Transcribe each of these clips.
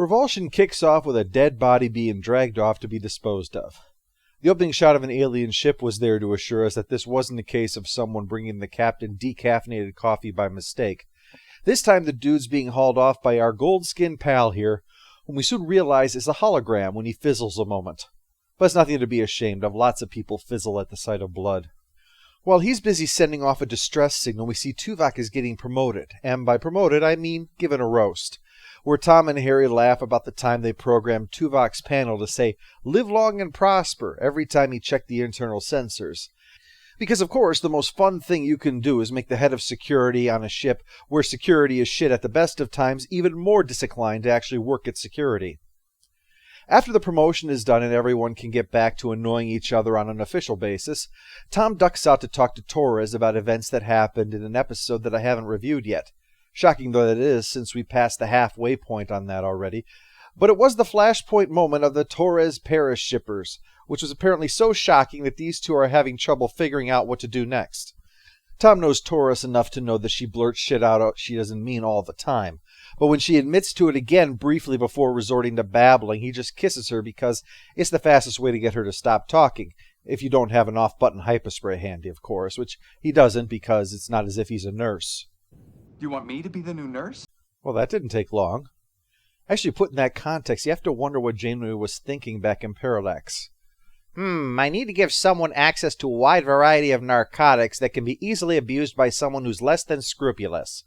Revulsion kicks off with a dead body being dragged off to be disposed of. The opening shot of an alien ship was there to assure us that this wasn't a case of someone bringing the captain decaffeinated coffee by mistake. This time the dude's being hauled off by our gold-skinned pal here, whom we soon realize is a hologram when he fizzles a moment. But it's nothing to be ashamed of. Lots of people fizzle at the sight of blood. While he's busy sending off a distress signal, we see Tuvok is getting promoted. And by promoted, I mean given a roast, where Tom and Harry laugh about the time they programmed Tuvok's panel to say, "Live long and prosper," every time he checked the internal sensors. Because, of course, the most fun thing you can do is make the head of security on a ship where security is shit at the best of times even more disinclined to actually work at security. After the promotion is done and everyone can get back to annoying each other on an official basis, Tom ducks out to talk to Torres about events that happened in an episode that I haven't reviewed yet. Shocking though that it is, since we passed the halfway point on that already. But it was the flashpoint moment of the Torres-Paris shippers, which was apparently so shocking that these two are having trouble figuring out what to do next. Tom knows Torres enough to know that she blurts shit out she doesn't mean all the time. But when she admits to it again briefly before resorting to babbling, he just kisses her because it's the fastest way to get her to stop talking. If you don't have an off-button hypospray handy, of course, which he doesn't because it's not as if he's a nurse. Do you want me to be the new nurse? Well, that didn't take long. Actually, put in that context, you have to wonder what Janeway was thinking back in Parallax. I need to give someone access to a wide variety of narcotics that can be easily abused by someone who's less than scrupulous.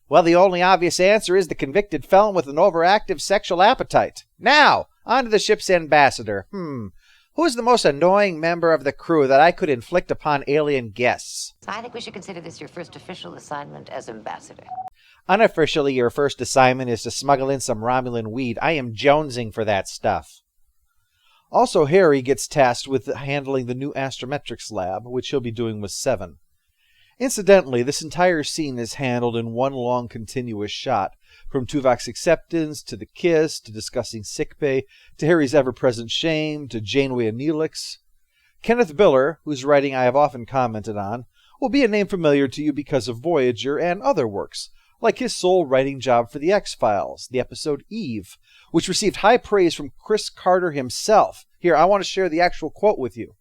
Well, the only obvious answer is the convicted felon with an overactive sexual appetite. Now, on to the ship's ambassador. Who is the most annoying member of the crew that I could inflict upon alien guests? I think we should consider this your first official assignment as ambassador. Unofficially, your first assignment is to smuggle in some Romulan weed. I am jonesing for that stuff. Also, Harry gets tasked with handling the new astrometrics lab, which he'll be doing with Seven. Incidentally, this entire scene is handled in one long continuous shot, from Tuvok's acceptance, to the kiss, to discussing sickbay, to Harry's ever-present shame, to Janeway and Neelix. Kenneth Biller, whose writing I have often commented on, will be a name familiar to you because of Voyager and other works, like his sole writing job for The X-Files, the episode Eve, which received high praise from Chris Carter himself. Here, I want to share the actual quote with you.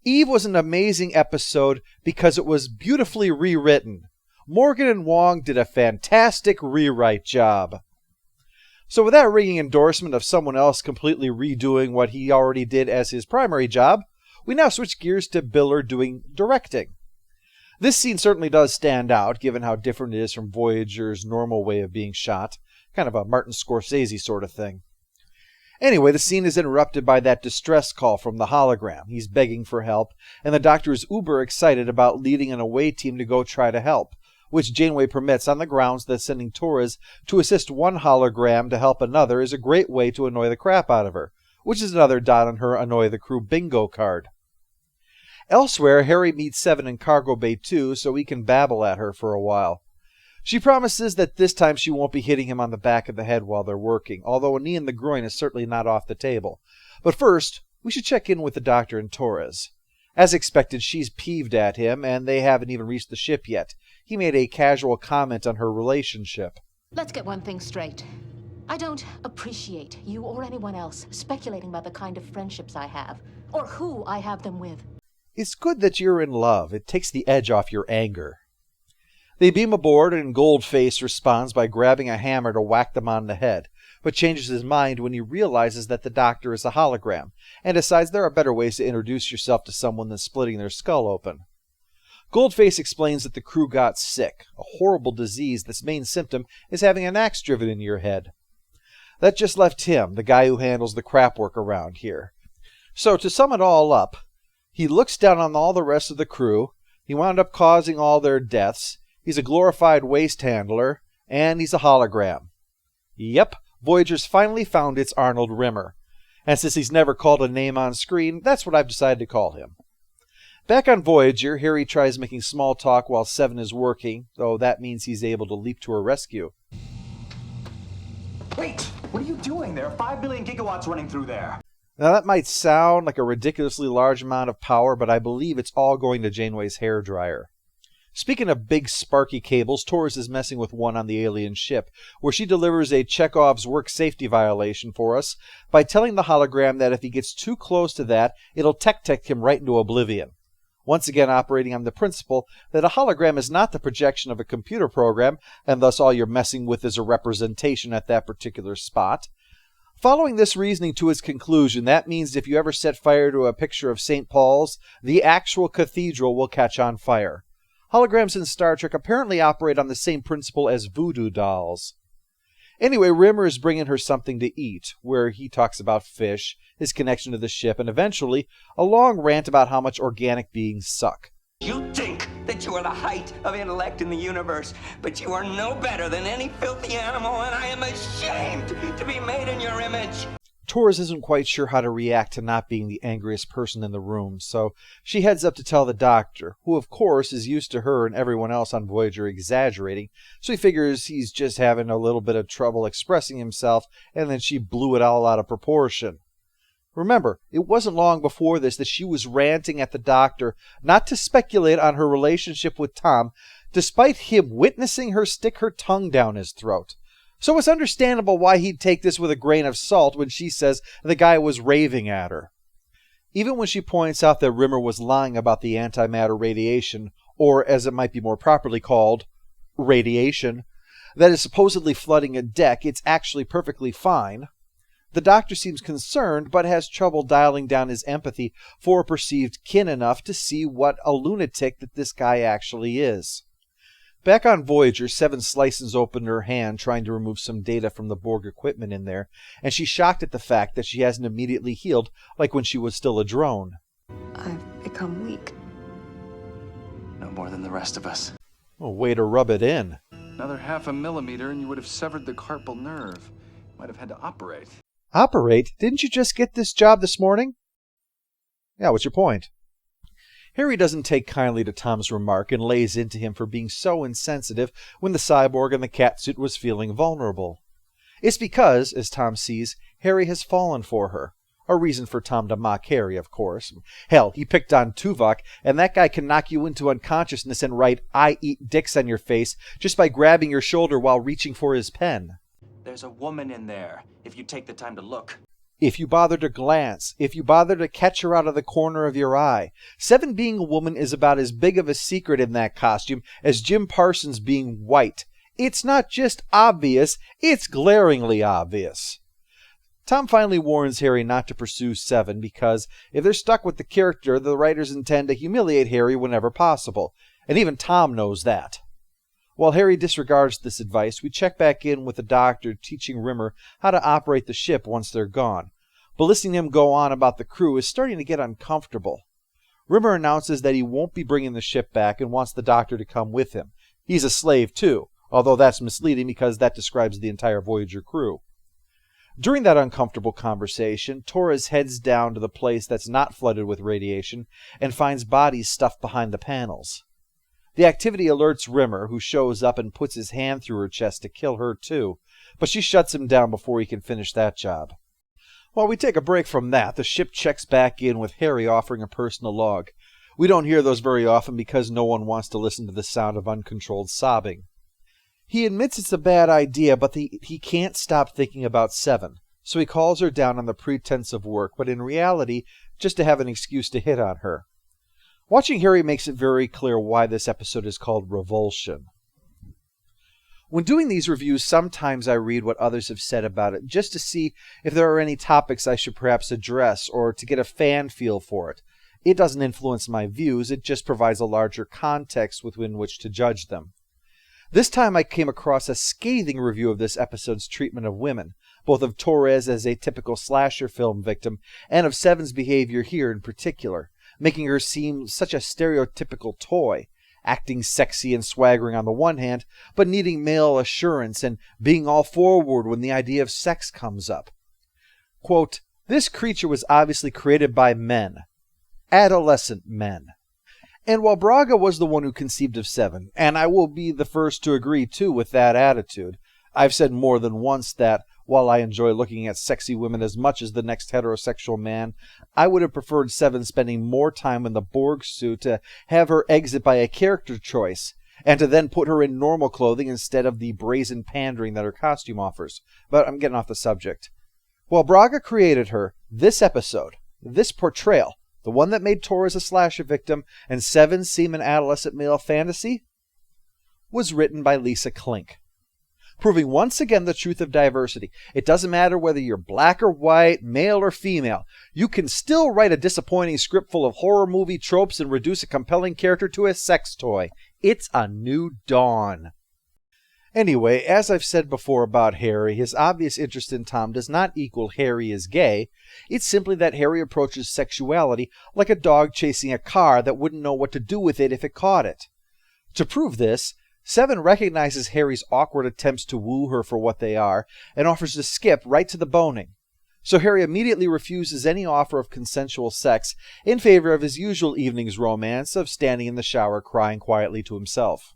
Eve was an amazing episode because it was beautifully rewritten. Morgan and Wong did a fantastic rewrite job. So with that ringing endorsement of someone else completely redoing what he already did as his primary job, we now switch gears to Biller doing directing. This scene certainly does stand out, given how different it is from Voyager's normal way of being shot. Kind of a Martin Scorsese sort of thing. Anyway, the scene is interrupted by that distress call from the hologram. He's begging for help, and the Doctor is uber excited about leading an away team to go try to help, which Janeway permits on the grounds that sending Torres to assist one hologram to help another is a great way to annoy the crap out of her, which is another dot on her Annoy the Crew bingo card. Elsewhere, Harry meets Seven in Cargo Bay 2 so he can babble at her for a while. She promises that this time she won't be hitting him on the back of the head while they're working, although a knee in the groin is certainly not off the table. But first, we should check in with the Doctor and Torres. As expected, she's peeved at him, and they haven't even reached the ship yet. He made a casual comment on her relationship. Let's get one thing straight. I don't appreciate you or anyone else speculating about the kind of friendships I have, or who I have them with. It's good that you're in love. It takes the edge off your anger. They beam aboard, and Goldface responds by grabbing a hammer to whack them on the head, but changes his mind when he realizes that the Doctor is a hologram, and decides there are better ways to introduce yourself to someone than splitting their skull open. Goldface explains that the crew got sick, a horrible disease that's main symptom is having an axe driven into your head. That just left him, the guy who handles the crap work around here. So, to sum it all up, he looks down on all the rest of the crew, he wound up causing all their deaths, he's a glorified waste handler, and he's a hologram. Yep, Voyager's finally found its Arnold Rimmer. And since he's never called a name on screen, that's what I've decided to call him. Back on Voyager, Harry tries making small talk while Seven is working, though that means he's able to leap to her rescue. Wait, what are you doing? There are 5 billion gigawatts running through there. Now that might sound like a ridiculously large amount of power, but I believe it's all going to Janeway's hairdryer. Speaking of big sparky cables, Torres is messing with one on the alien ship, where she delivers a Chekhov's work safety violation for us by telling the hologram that if he gets too close to that, it'll tech him right into oblivion. Once again operating on the principle that a hologram is not the projection of a computer program, and thus all you're messing with is a representation at that particular spot. Following this reasoning to its conclusion, that means if you ever set fire to a picture of St. Paul's, the actual cathedral will catch on fire. Holograms in Star Trek apparently operate on the same principle as voodoo dolls. Anyway, Rimmer is bringing her something to eat, where he talks about fish, his connection to the ship, and eventually a long rant about how much organic beings suck. You think that you are the height of intellect in the universe, but you are no better than any filthy animal, and I am ashamed to be made in your image. Torres isn't quite sure how to react to not being the angriest person in the room, so she heads up to tell the doctor, who of course is used to her and everyone else on Voyager exaggerating, so he figures he's just having a little bit of trouble expressing himself, and then she blew it all out of proportion. Remember, it wasn't long before this that she was ranting at the doctor not to speculate on her relationship with Tom, despite him witnessing her stick her tongue down his throat. So it's understandable why he'd take this with a grain of salt when she says the guy was raving at her. Even when she points out that Rimmer was lying about the antimatter radiation, or as it might be more properly called, radiation, that is supposedly flooding a deck, it's actually perfectly fine. The doctor seems concerned, but has trouble dialing down his empathy for a perceived kin enough to see what a lunatic that this guy actually is. Back on Voyager, Seven slices open her hand trying to remove some data from the Borg equipment in there, and she's shocked at the fact that she hasn't immediately healed like when she was still a drone. I've become weak. No more than the rest of us. Oh, way to rub it in. Another 0.5 millimeter and you would have severed the carpal nerve. Might have had to operate. Operate? Didn't you just get this job this morning? Yeah, what's your point? Harry doesn't take kindly to Tom's remark and lays into him for being so insensitive when the cyborg in the catsuit was feeling vulnerable. It's because, as Tom sees, Harry has fallen for her. A reason for Tom to mock Harry, of course. Hell, he picked on Tuvok, and that guy can knock you into unconsciousness and write "I eat dicks" on your face just by grabbing your shoulder while reaching for his pen. There's a woman in there, if you take the time to look. If you bother to glance, if you bother to catch her out of the corner of your eye. Seven being a woman is about as big of a secret in that costume as Jim Parsons being white. It's not just obvious, it's glaringly obvious. Tom finally warns Harry not to pursue Seven because if they're stuck with the character, the writers intend to humiliate Harry whenever possible. And even Tom knows that. While Harry disregards this advice, we check back in with the doctor teaching Rimmer how to operate the ship once they're gone. But listening to him go on about the crew is starting to get uncomfortable. Rimmer announces that he won't be bringing the ship back and wants the doctor to come with him. He's a slave too, although that's misleading because that describes the entire Voyager crew. During that uncomfortable conversation, Torres heads down to the place that's not flooded with radiation and finds bodies stuffed behind the panels. The activity alerts Rimmer, who shows up and puts his hand through her chest to kill her too, but she shuts him down before he can finish that job. While we take a break from that, the ship checks back in with Harry offering a personal log. We don't hear those very often because no one wants to listen to the sound of uncontrolled sobbing. He admits it's a bad idea, but he can't stop thinking about Seven, so he calls her down on the pretense of work, but in reality, just to have an excuse to hit on her. Watching Harry makes it very clear why this episode is called Revulsion. When doing these reviews, sometimes I read what others have said about it, just to see if there are any topics I should perhaps address, or to get a fan feel for it. It doesn't influence my views, it just provides a larger context within which to judge them. This time I came across a scathing review of this episode's treatment of women, both of Torres as a typical slasher film victim, and of Seven's behavior here in particular, making her seem such a stereotypical toy, acting sexy and swaggering on the one hand, but needing male assurance and being all forward when the idea of sex comes up. Quote, "This creature was obviously created by men. Adolescent men." And while Braga was the one who conceived of Seven, and I will be the first to agree too with that attitude, I've said more than once that While I enjoy looking at sexy women as much as the next heterosexual man, I would have preferred Seven spending more time in the Borg suit to have her exit by a character choice, and to then put her in normal clothing instead of the brazen pandering that her costume offers. But I'm getting off the subject. While Braga created her, this episode, this portrayal, the one that made Torres a slasher victim and Seven seem an adolescent male fantasy, was written by Lisa Klink, proving once again the truth of diversity. It doesn't matter whether you're black or white, male or female. You can still write a disappointing script full of horror movie tropes and reduce a compelling character to a sex toy. It's a new dawn. Anyway, as I've said before about Harry, his obvious interest in Tom does not equal Harry is gay. It's simply that Harry approaches sexuality like a dog chasing a car that wouldn't know what to do with it if it caught it. To prove this, Seven recognizes Harry's awkward attempts to woo her for what they are, and offers to skip right to the boning. So Harry immediately refuses any offer of consensual sex in favor of his usual evening's romance of standing in the shower crying quietly to himself.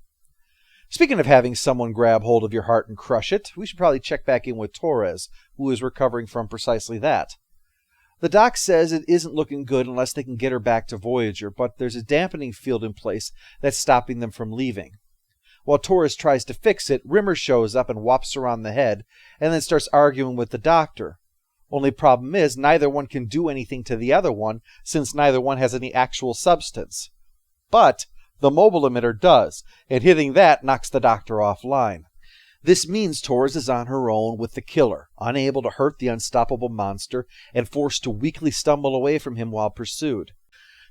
Speaking of having someone grab hold of your heart and crush it, we should probably check back in with Torres, who is recovering from precisely that. The doc says it isn't looking good unless they can get her back to Voyager, but there's a dampening field in place that's stopping them from leaving. While Torres tries to fix it, Rimmer shows up and whops her on the head, and then starts arguing with the doctor. Only problem is, neither one can do anything to the other one, since neither one has any actual substance. But the mobile emitter does, and hitting that knocks the doctor offline. This means Torres is on her own with the killer, unable to hurt the unstoppable monster, and forced to weakly stumble away from him while pursued.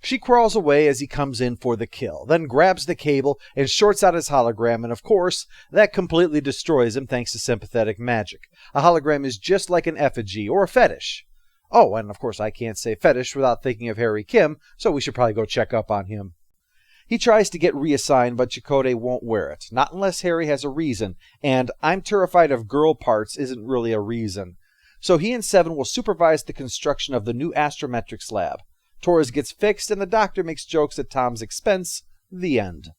She crawls away as he comes in for the kill, then grabs the cable and shorts out his hologram, and of course, that completely destroys him thanks to sympathetic magic. A hologram is just like an effigy or a fetish. Oh, and of course I can't say fetish without thinking of Harry Kim, so we should probably go check up on him. He tries to get reassigned, but Chakotay won't wear it, not unless Harry has a reason, and I'm terrified of girl parts isn't really a reason. So he and Seven will supervise the construction of the new astrometrics lab. Torres gets fixed, and the doctor makes jokes at Tom's expense. The end.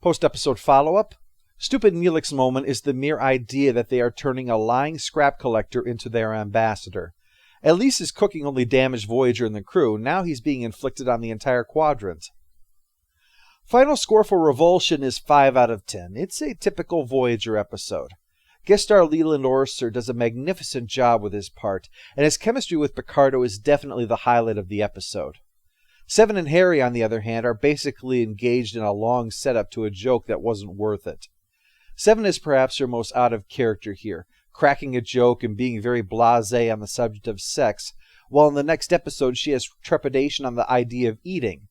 Post-episode follow-up. Stupid Neelix's moment is the mere idea that they are turning a lying scrap collector into their ambassador. At least his cooking only damaged Voyager and the crew. Now he's being inflicted on the entire quadrant. Final score for Revulsion is 5 out of 10. It's a typical Voyager episode. Guest star Leland Orser does a magnificent job with his part, and his chemistry with Picardo is definitely the highlight of the episode. Seven and Harry, on the other hand, are basically engaged in a long setup to a joke that wasn't worth it. Seven is perhaps her most out of character here, cracking a joke and being very blasé on the subject of sex, while in the next episode she has trepidation on the idea of eating,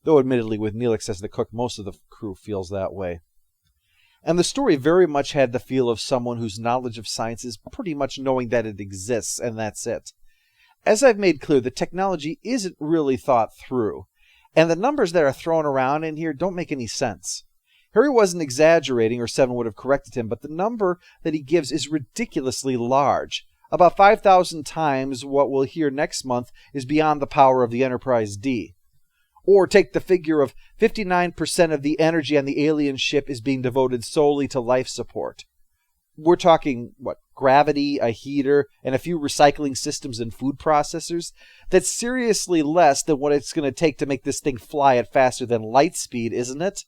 though admittedly with Neelix as the cook most of the crew feels that way. And the story very much had the feel of someone whose knowledge of science is pretty much knowing that it exists, and that's it. As I've made clear, the technology isn't really thought through, and the numbers that are thrown around in here don't make any sense. Harry wasn't exaggerating, or Seven would have corrected him, but the number that he gives is ridiculously large. About 5,000 times what we'll hear next month is beyond the power of the Enterprise D. Or take the figure of 59% of the energy on the alien ship is being devoted solely to life support. We're talking, gravity, a heater, and a few recycling systems and food processors? That's seriously less than what it's going to take to make this thing fly at faster than light speed, isn't it?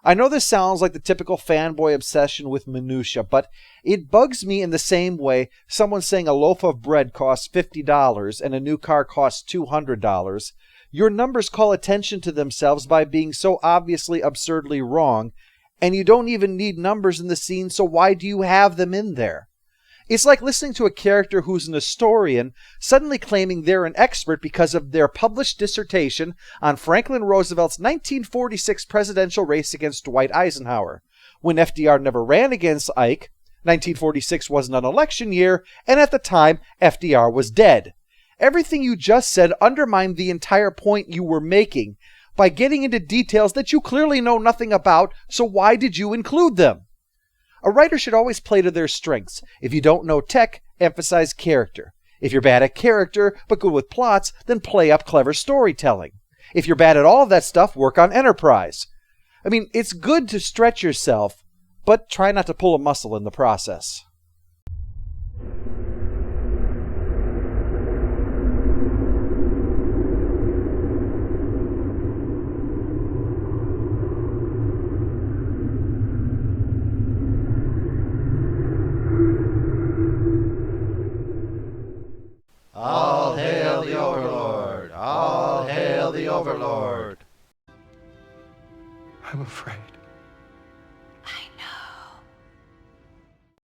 I know this sounds like the typical fanboy obsession with minutia, but it bugs me in the same way someone saying a loaf of bread costs $50 and a new car costs $200. Your numbers call attention to themselves by being so obviously absurdly wrong, and you don't even need numbers in the scene, so why do you have them in there? It's like listening to a character who's an historian suddenly claiming they're an expert because of their published dissertation on Franklin Roosevelt's 1946 presidential race against Dwight Eisenhower, when FDR never ran against Ike, 1946 wasn't an election year, and at the time, FDR was dead. Everything you just said undermined the entire point you were making by getting into details that you clearly know nothing about, so why did you include them? A writer should always play to their strengths. If you don't know tech, emphasize character. If you're bad at character, but good with plots, then play up clever storytelling. If you're bad at all of that stuff, work on Enterprise. I mean, it's good to stretch yourself, but try not to pull a muscle in the process. the Overlord! All hail the Overlord! I'm afraid.